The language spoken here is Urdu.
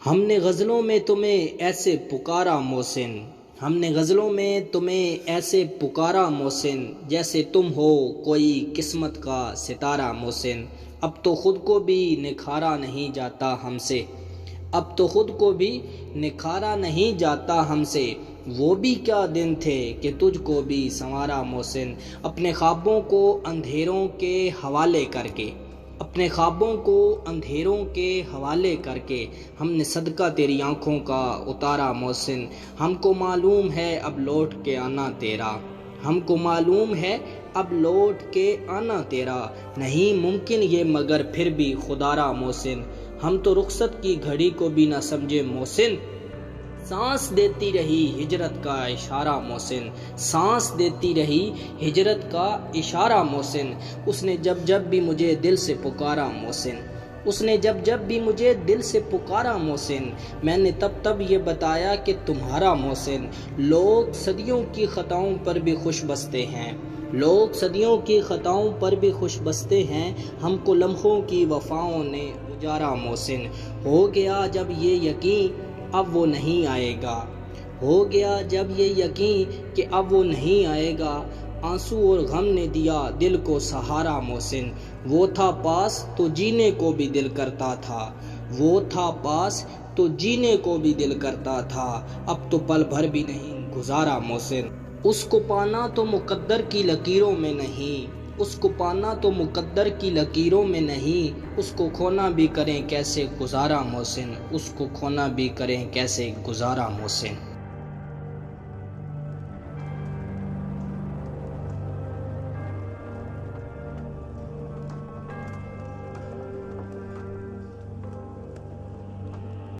ہم نے غزلوں میں تمہیں ایسے پکارا محسن، ہم نے غزلوں میں تمہیں ایسے پکارا محسن، جیسے تم ہو کوئی قسمت کا ستارہ محسن۔ اب تو خود کو بھی نکھارا نہیں جاتا ہم سے، اب تو خود کو بھی نکھارا نہیں جاتا ہم سے، وہ بھی کیا دن تھے کہ تجھ کو بھی سنوارا محسن۔ اپنے خوابوں کو اندھیروں کے حوالے کر کے، اپنے خوابوں کو اندھیروں کے حوالے کر کے، ہم نے صدقہ تیری آنکھوں کا اتارا محسن۔ ہم کو معلوم ہے اب لوٹ کے آنا تیرا، ہم کو معلوم ہے اب لوٹ کے آنا تیرا، نہیں ممکن یہ مگر پھر بھی خدارا محسن۔ ہم تو رخصت کی گھڑی کو بھی نہ سمجھے محسن، سانس دیتی رہی ہجرت کا اشارہ محسن، سانس دیتی رہی ہجرت کا اشارہ محسن۔ اس نے جب جب بھی مجھے دل سے پکارا محسن، اس نے جب جب بھی مجھے دل سے پکارا محسن، میں نے تب تب یہ بتایا کہ تمہارا محسن۔ لوگ صدیوں کی خطاؤں پر بھی خوش بستے ہیں، لوگ صدیوں کی خطاؤں پر بھی خوش بستے ہیں، ہم کو لمحوں کی وفاؤں نے اجارا محسن۔ ہو گیا جب یہ یقین اب وہ نہیں آئے گا، ہو گیا جب یہ یقین کہ اب وہ نہیں آئے گا، آنسو اور غم نے دیا دل کو سہارا محسن۔ وہ تھا پاس تو جینے کو بھی دل کرتا تھا، وہ تھا پاس تو جینے کو بھی دل کرتا تھا، اب تو پل بھر بھی نہیں گزارا محسن۔ اس کو پانا تو مقدر کی لکیروں میں نہیں، اس کو پانا تو مقدر کی لکیروں میں نہیں، اس کو کھونا بھی کریں کیسے گزارا محسن، اس کو کھونا بھی کریں کیسے گزارا محسن۔